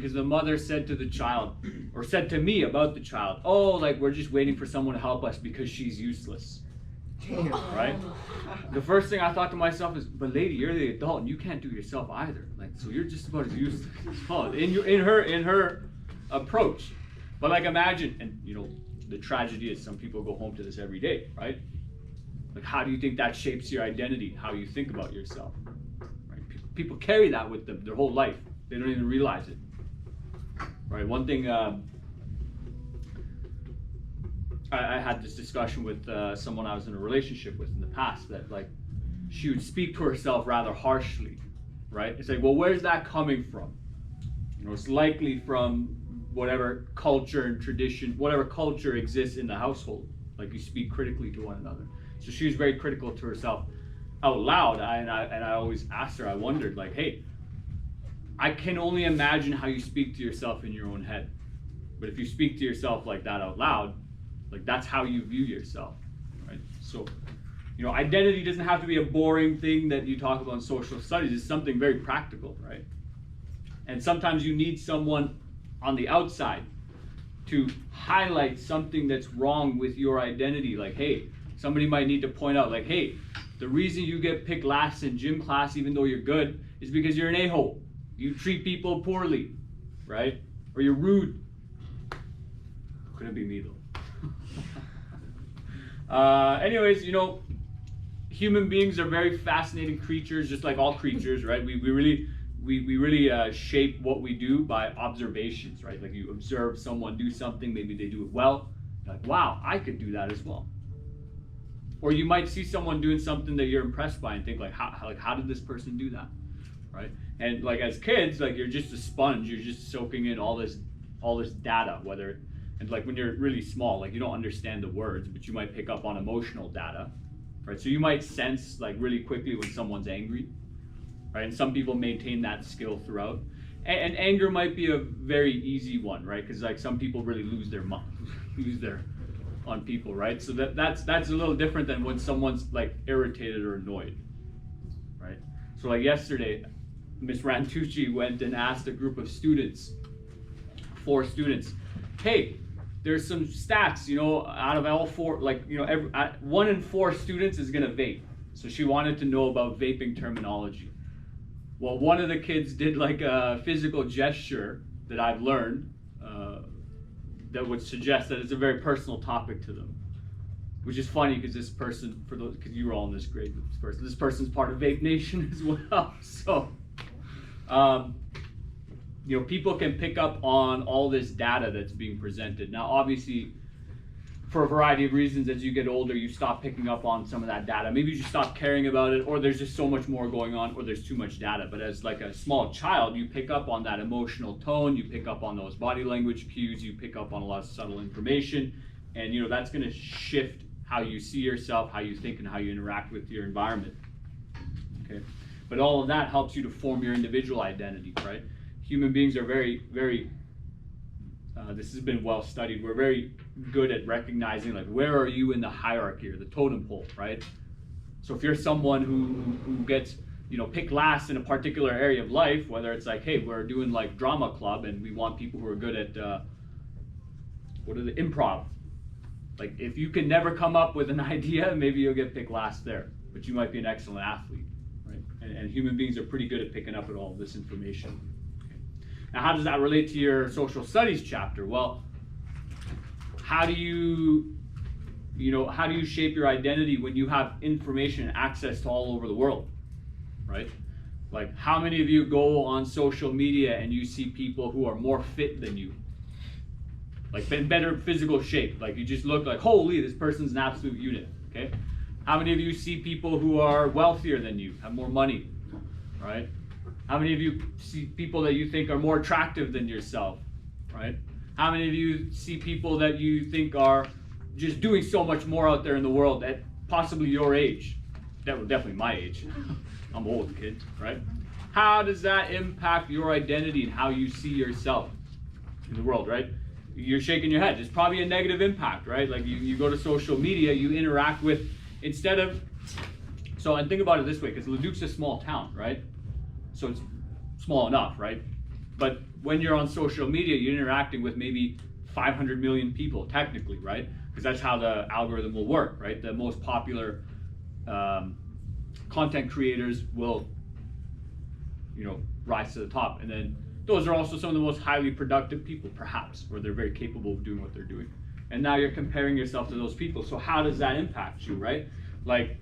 because the mother said to the child, or said to me about the child, oh, like we're just waiting for someone to help us because she's useless. Right? The first thing I thought to myself is, but lady, you're the adult and you can't do it yourself either. Like, so you're just about as useless as well in her approach. But like, imagine, and you know, the tragedy is some people go home to this every day, right? Like, how do you think that shapes your identity? How you think about yourself, right? People carry that with them their whole life. They don't even realize it, right? One thing, I had this discussion with someone I was in a relationship with in the past, that like she would speak to herself rather harshly, right? It's like, well, where's that coming from? You know, it's likely from whatever culture and tradition, whatever culture exists in the household. Like, you speak critically to one another. So she was very critical to herself out loud, and I always asked her, I wondered, like, hey, I can only imagine how you speak to yourself in your own head. But if you speak to yourself like that out loud, like, that's how you view yourself, right? So, you know, identity doesn't have to be a boring thing that you talk about in social studies. It's something very practical, right? And sometimes you need someone on the outside to highlight something that's wrong with your identity. Like, hey, somebody might need to point out, like, hey, the reason you get picked last in gym class even though you're good is because you're an a-hole. You treat people poorly, right? Or you're rude. Couldn't be me though. Anyways, you know, human beings are very fascinating creatures, just like all creatures, right? We really shape what we do by observations, right? Like, you observe someone do something, maybe they do it well, you're like, wow, I could do that as well. Or you might see someone doing something that you're impressed by and think, like, how did this person do that, right? And like, as kids, like, you're just a sponge. You're just soaking in all this data, whether, and like when you're really small, like, you don't understand the words, but you might pick up on emotional data, right? So you might sense like really quickly when someone's angry, right? And some people maintain that skill throughout. And anger might be a very easy one, right? Because like some people really lose their on people, right? So that's a little different than when someone's like irritated or annoyed, right? So like yesterday, Miss Rantucci went and asked a group of students, 4 students, hey, there's some stats, you know, out of all 4, like, you know, 1 in 4 students is gonna vape. So she wanted to know about vaping terminology. Well, one of the kids did like a physical gesture that I've learned that would suggest that it's a very personal topic to them, which is funny because this person, because you were all in this grade with this person's part of Vape Nation as well. So, you know, people can pick up on all this data that's being presented. Now, obviously, for a variety of reasons, as you get older, you stop picking up on some of that data. Maybe you just stop caring about it, or there's just so much more going on, or there's too much data. But as like a small child, you pick up on that emotional tone, you pick up on those body language cues, you pick up on a lot of subtle information, and you know, that's gonna shift how you see yourself, how you think, and how you interact with your environment, okay? But all of that helps you to form your individual identity, right? Human beings are very, very, this has been well studied, we're very good at recognizing, like, where are you in the hierarchy or the totem pole, right? So if you're someone who gets, you know, picked last in a particular area of life, whether it's like, hey, we're doing like drama club and we want people who are good at, improv. Like, if you can never come up with an idea, maybe you'll get picked last there, but you might be an excellent athlete, right? And human beings are pretty good at picking up at all this information. Now, how does that relate to your social studies chapter? Well, how do you shape your identity when you have information and access to all over the world, right? Like, how many of you go on social media and you see people who are more fit than you? Like, in better physical shape. Like, you just look like, holy, this person's an absolute unit, okay? How many of you see people who are wealthier than you, have more money, right? How many of you see people that you think are more attractive than yourself, right? How many of you see people that you think are just doing so much more out there in the world at possibly your age? Definitely my age. I'm old, kid, right? How does that impact your identity and how you see yourself in the world, right? You're shaking your head. It's probably a negative impact, right? Like, you go to social media, you interact with, instead of, so, and think about it this way, because Leduc's a small town, right? So it's small enough, right? But when you're on social media, you're interacting with maybe 500 million people technically, right? Because that's how the algorithm will work, right? The most popular content creators will, rise to the top, and then those are also some of the most highly productive people, perhaps, where they're very capable of doing what they're doing. And now you're comparing yourself to those people. So how does that impact you, right? Like,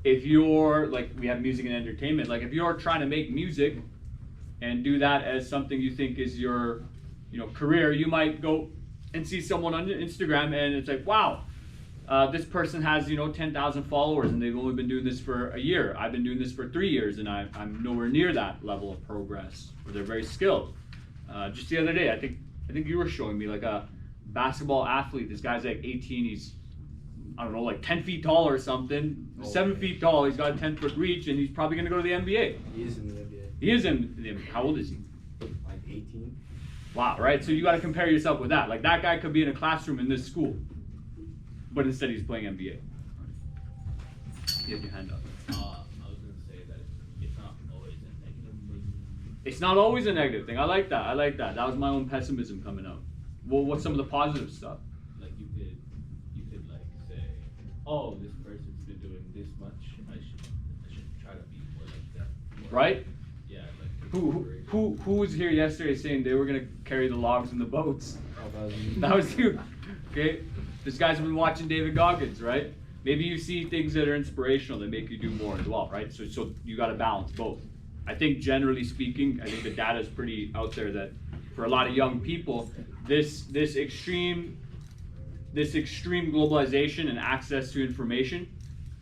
if you're, like, we have music and entertainment, like if you're trying to make music and do that as something you think is your, career, you might go and see someone on Instagram and it's like, wow, this person has, 10,000 followers and they've only been doing this for a year. I've been doing this for 3 years and I'm nowhere near that level of progress. Or they're very skilled. Just the other day, I think you were showing me like a basketball athlete. This guy's like 18. He's, I don't know, like 10 feet tall or something. 7 feet tall. He's got a 10-foot reach, and he's probably going to go to the NBA. He is in the NBA. He is in the NBA. How old is he? Like 18. Wow, right? So you got to compare yourself with that. Like that guy could be in a classroom in this school, but instead he's playing NBA. You have your hand up. I was going to say that it's not always a negative thing. It's not always a negative thing. I like that. That was my own pessimism coming out. Well, what's some of the positive stuff? Like you could like say, oh, this person's been doing this much. I should try to be more like that. More Right? Yeah, like Who was here yesterday saying they were gonna carry the logs in the boats? Oh, that was me. That was you. Okay? This guy's been watching David Goggins, right? Maybe you see things that are inspirational that make you do more as well, right? So you gotta balance both. I think generally speaking, I think the data is pretty out there that for a lot of young people, this extreme globalization and access to information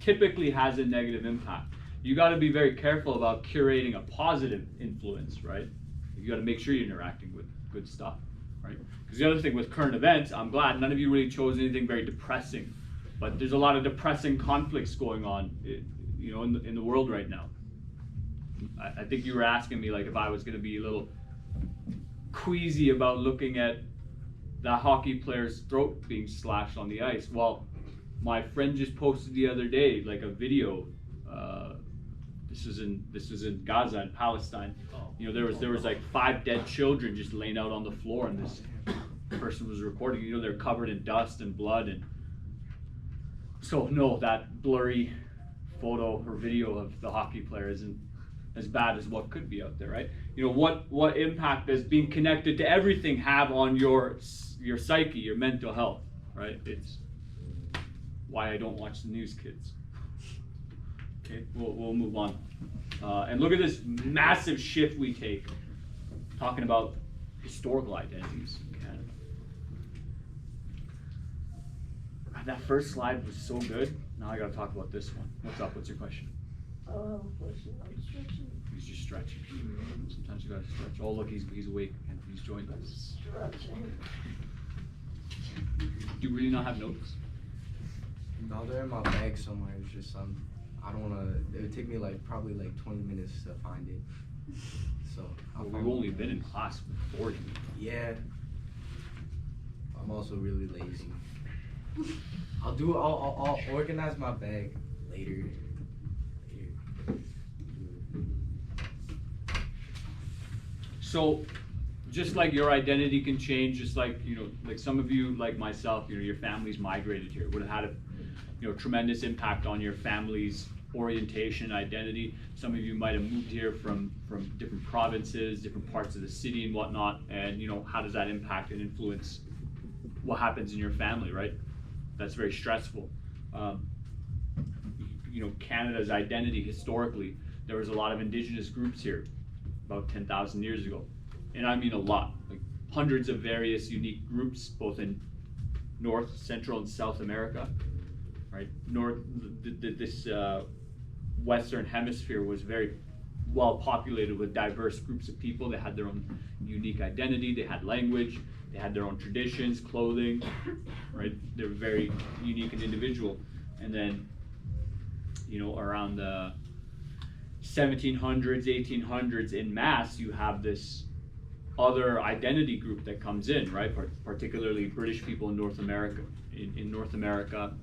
typically has a negative impact. You got to be very careful about curating a positive influence, right? You got to make sure you're interacting with good stuff, right? Because the other thing with current events, I'm glad none of you really chose anything very depressing, but there's a lot of depressing conflicts going on, in the world right now. I think you were asking me like if I was going to be a little queasy about looking at the hockey player's throat being slashed on the ice. Well, my friend just posted the other day like a video. This was in Gaza and Palestine. There was like 5 dead children just laying out on the floor, and this person was recording. They're covered in dust and blood, and so no, that blurry photo or video of the hockey player isn't as bad as what could be out there, right? What impact does being connected to everything have on your psyche, your mental health, right? It's why I don't watch the news, kids. Okay, we'll move on. And look at this massive shift we take, talking about historical identities in Canada. That first slide was so good. Now I gotta talk about this one. What's up? What's your question? Oh, question. I'm stretching. He's just stretching. Sometimes you gotta stretch. Oh, look, he's awake and he's joined us. Stretching. Do you really not have notes? No, they're in my bag somewhere. It's just I don't wanna. It would take me probably 20 minutes to find it. So We've only been in class for 40. Yeah. I'm also really lazy. I'll organize my bag later. So, just like your identity can change, just like like some of you, like myself, your family's migrated here, would have had a tremendous impact on your family's orientation, identity. Some of you might have moved here from different provinces, different parts of the city and whatnot, and how does that impact and influence what happens in your family, right? That's very stressful. Canada's identity historically, there was a lot of indigenous groups here about 10,000 years ago. And I mean a lot, like hundreds of various unique groups, both in North, Central, and South America, right? This Western Hemisphere was very well populated with diverse groups of people. They had their own unique identity, they had language, they had their own traditions, clothing, right? They were very unique and individual. And then, around the 1700s, 1800s, in mass, you have this other identity group that comes in, right? Particularly British people in North America. In North America,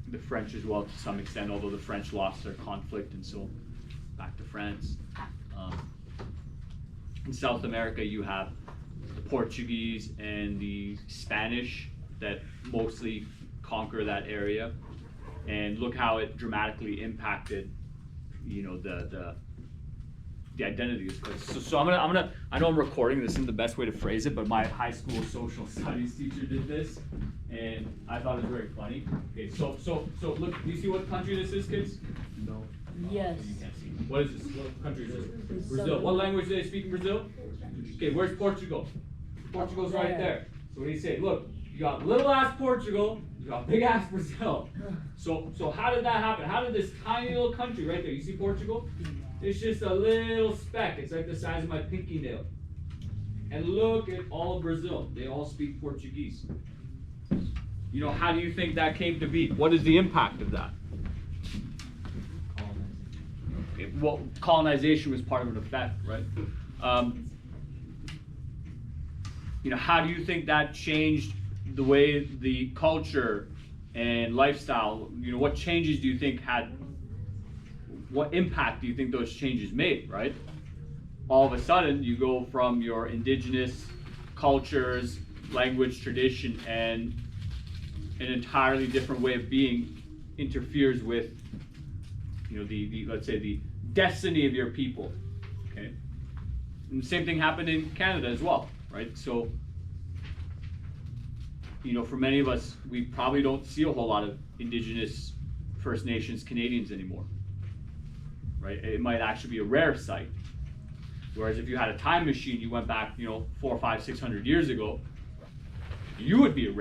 the French as well to some extent, although the French lost their conflict and so back to France. in South America, you have the Portuguese and the Spanish that mostly conquer that area. And look how it dramatically impacted, you know, the identity of this place. So I know I'm recording, this isn't the best way to phrase it, but my high school social studies teacher did this, and I thought it was very funny. Okay, so look, do you see what country this is, kids? No. Yes. You can't see. What is this? What country is this? Brazil. Brazil. What language do they speak in Brazil? Okay, where's Portugal? Portugal's right there. So what do you say? Look, you got little ass Portugal, you got big ass Brazil. So how did that happen? How did this tiny little country right there, you see Portugal? It's just a little speck. It's like the size of my pinky nail. And look at all of Brazil. They all speak Portuguese. You know, how do you think that came to be? What is the impact of that? Okay, well, colonization was part of an effect, right? You know, how do you think that changed the way the culture and lifestyle, you know, what changes do you think what impact do you think those changes made, right? All of a sudden, you go from your indigenous cultures, language, tradition, and an entirely different way of being interferes with, you know, the let's say the destiny of your people, okay? And the same thing happened in Canada as well, right? So, you know, for many of us, we probably don't see a whole lot of indigenous First Nations Canadians anymore, right? It might actually be a rare sight. Whereas if you had a time machine, you went back, you know, 400, 500, 600 years ago, you would be a rare